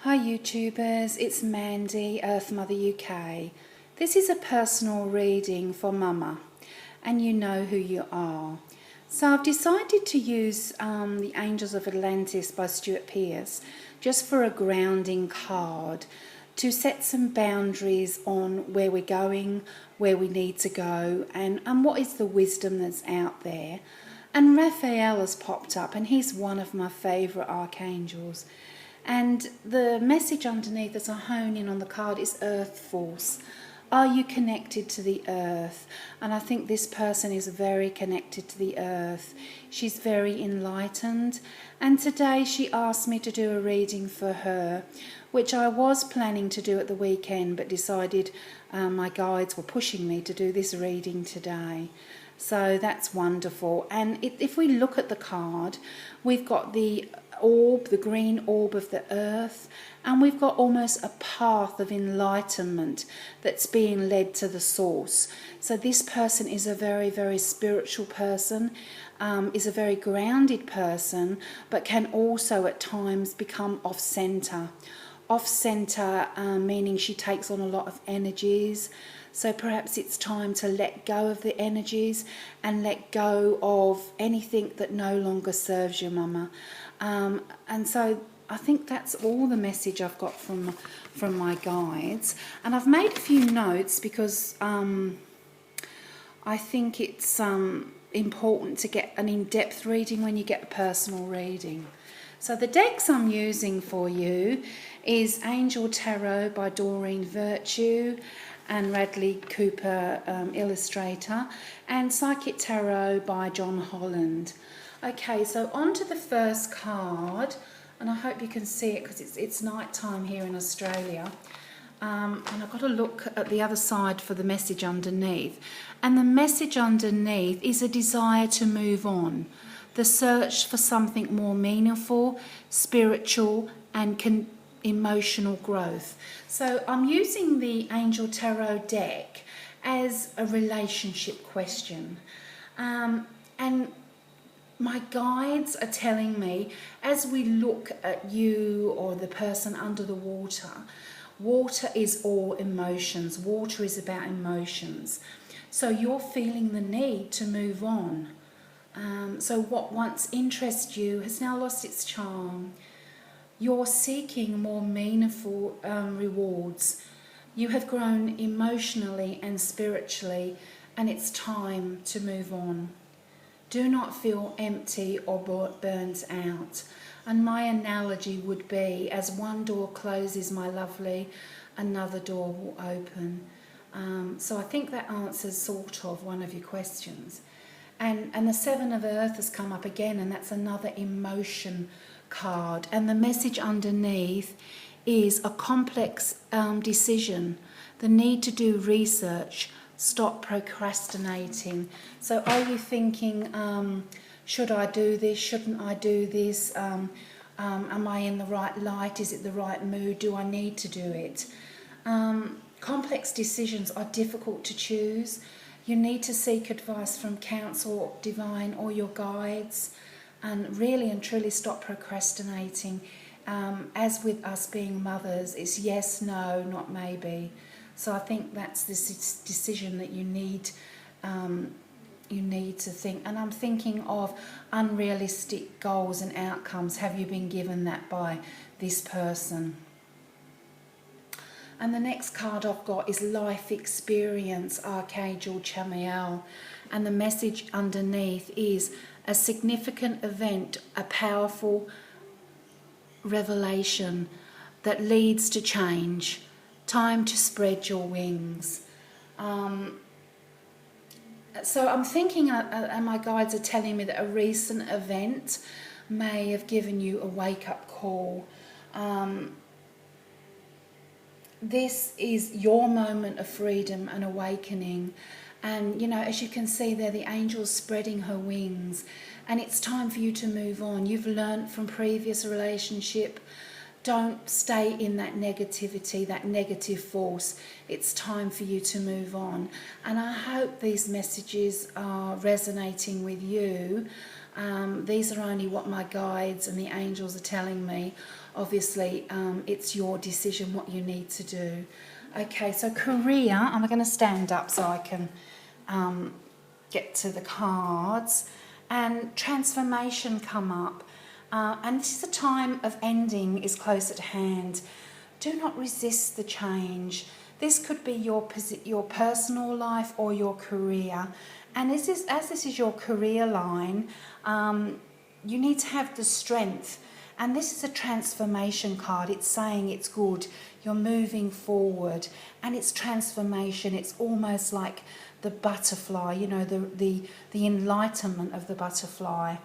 Hi YouTubers, it's Mandy, Earth Mother UK. This is a personal reading for Mama, and you know who you are. So I've decided to use The Angels of Atlantis by Stuart Pearce just for a grounding card to set some boundaries on where we're going, where we need to go, and what is the wisdom that's out there. And Raphael has popped up, and he's one of my favourite archangels. And the message underneath, as I hone in on the card, is Earth Force. Are you connected to the earth? And I think this person is very connected to the earth. She's very enlightened. And today she asked me to do a reading for her, which I was planning to do at the weekend, but decided my guides were pushing me to do this reading today. So that's wonderful. And if we look at the card, we've got the orb, the green orb of the earth, and we've got almost a path of enlightenment that's being led to the source. So this person is a very, very spiritual person, is a very grounded person, but can also at times become off-center. Off-center meaning she takes on a lot of energies. So perhaps it's time to let go of the energies and let go of anything that no longer serves you, Mama. And so I think that's all the message I've got from my guides. And I've made a few notes because I think it's important to get an in-depth reading when you get a personal reading. So the decks I'm using for you is Angel Tarot by Doreen Virtue and Radley Cooper, illustrator, and Psychic Tarot by John Holland. Okay, so on to the first card, and I hope you can see it because it's night time here in Australia. And I've got to look at the other side for the message underneath. And the message underneath is a desire to move on, the search for something more meaningful, spiritual, and emotional growth. So I'm using the Angel Tarot deck as a relationship question. And my guides are telling me, as we look at you or the person under the water, water is all emotions. Water is about emotions. So you're feeling the need to move on. So what once interested you has now lost its charm. You're seeking more meaningful rewards. You have grown emotionally and spiritually, and it's time to move on. Do not feel empty or burnt out. And my analogy would be, as one door closes, my lovely, another door will open. So I think that answers sort of one of your questions. And the Seven of Earth has come up again, and that's another emotion card. And the message underneath is a complex decision, the need to do research, stop procrastinating. So are you thinking, should I do this, shouldn't I do this, am I in the right light, is it the right mood, do I need to do it? Complex decisions are difficult to choose. You need to seek advice from counsel, divine, or your guides, and really and truly stop procrastinating. As with us being mothers, it's yes, no, not maybe. So I think that's this decision that you need to think. And I'm thinking of unrealistic goals and outcomes. Have you been given that by this person? And the next card I've got is Life Experience, Archangel Chamuel. And the message underneath is a significant event, a powerful revelation that leads to change. Time to spread your wings. So I'm thinking, and my guides are telling me that a recent event may have given you a wake-up call. This is your moment of freedom and awakening. And, you know, as you can see there, the angel's spreading her wings. And it's time for you to move on. You've learnt from previous relationship. Don't stay in that negativity, that negative force. It's time for you to move on. And I hope these messages are resonating with you. These are only what my guides and the angels are telling me. obviously it's your decision what you need to do. Okay, so career, I'm going to stand up so I can get to the cards. And transformation come up. And this is a time of ending is close at hand. Do not resist the change. This could be your personal life or your career. And as this is your career line, you need to have the strength. And this is a transformation card. It's saying it's good. You're moving forward. And it's transformation. It's almost like the butterfly, you know, the enlightenment of the butterfly.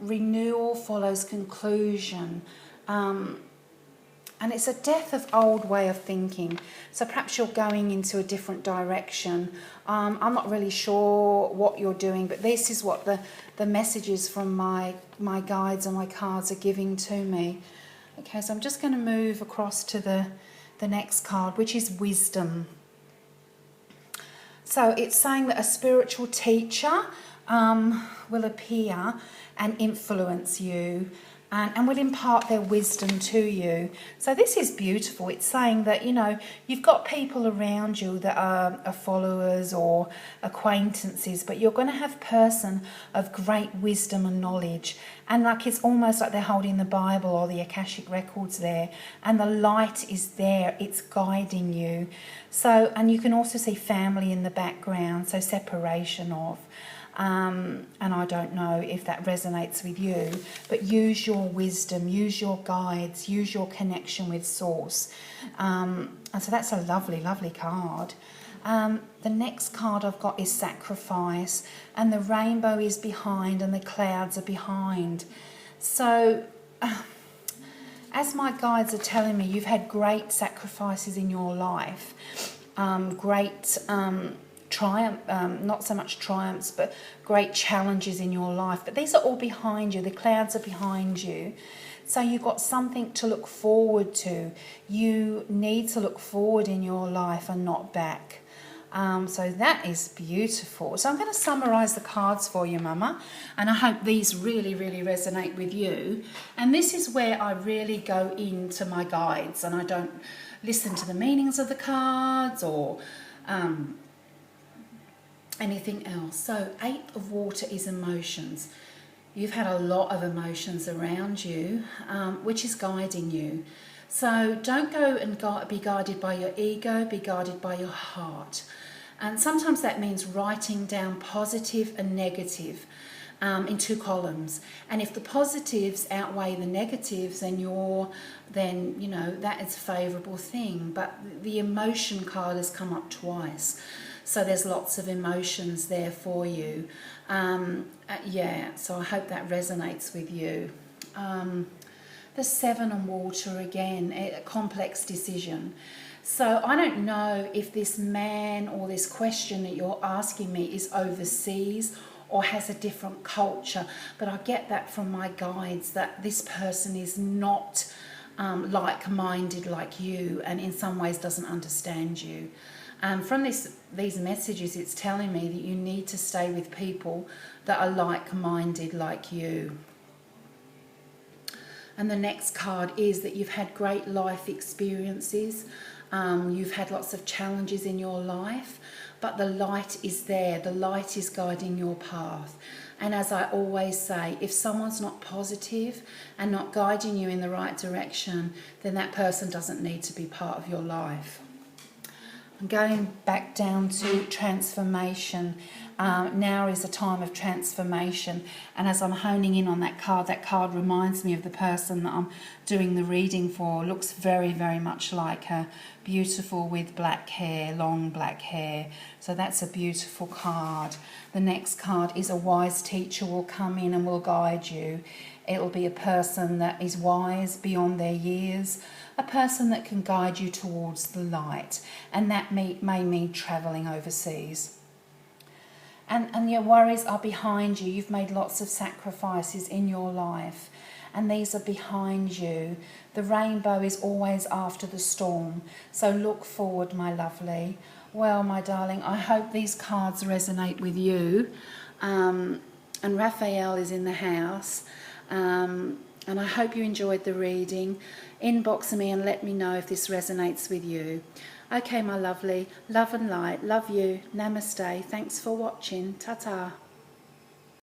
Renewal follows conclusion. And it's a death of old way of thinking. So perhaps you're going into a different direction. I'm not really sure what you're doing, but this is what the messages from my guides and my cards are giving to me. Okay, so I'm just going to move across to the next card, which is wisdom. So it's saying that a spiritual teacher will appear and influence you. And will impart their wisdom to you. So this is beautiful. It's saying that, you know, you've got people around you that are followers or acquaintances, but you're going to have a person of great wisdom and knowledge. And like it's almost like they're holding the Bible or the Akashic records there. And the light is there. It's guiding you. So, and you can also see family in the background. So separation of. And I don't know if that resonates with you, but use your wisdom, use your guides, use your connection with Source. And so that's a lovely, lovely card. The next card I've got is sacrifice, and the rainbow is behind and the clouds are behind. So as my guides are telling me, you've had great sacrifices in your life, great triumph, not so much triumphs, but great challenges in your life. But these are all behind you. The clouds are behind you. So you've got something to look forward to. You need to look forward in your life and not back. So that is beautiful. So I'm going to summarise the cards for you, Mama. And I hope these really, really resonate with you. And this is where I really go into my guides. And I don't listen to the meanings of the cards or anything else. So 8 of water is emotions. You've had a lot of emotions around you, which is guiding you. So don't go and be guided by your ego, be guided by your heart. And sometimes that means writing down positive and negative in 2 columns. And if the positives outweigh the negatives, then you know, that is a favourable thing. But the emotion card has come up twice. So there's lots of emotions there for you. Yeah, so I hope that resonates with you. The 7 on water again, a complex decision. So I don't know if this man or this question that you're asking me is overseas or has a different culture, but I get that from my guides that this person is not like-minded like you and in some ways doesn't understand you. From these messages, it's telling me that you need to stay with people that are like-minded like you. And the next card is that you've had great life experiences. You've had lots of challenges in your life, but the light is there. The light is guiding your path. And as I always say, if someone's not positive and not guiding you in the right direction, then that person doesn't need to be part of your life. I'm going back down to transformation. Now is a time of transformation. And as I'm honing in on that card reminds me of the person that I'm doing the reading for. Looks very, very much like her. Beautiful with black hair, long black hair. So that's a beautiful card. The next card is a wise teacher will come in and will guide you. It'll be a person that is wise beyond their years, a person that can guide you towards the light, and that may mean travelling overseas. And your worries are behind you. You've made lots of sacrifices in your life, and these are behind you. The rainbow is always after the storm, so look forward, my lovely. Well, my darling, I hope these cards resonate with you. And Raphael is in the house. And I hope you enjoyed the reading. Inbox me and let me know if this resonates with you. Okay, my lovely. Love and light. Love you. Namaste. Thanks for watching. Ta-ta.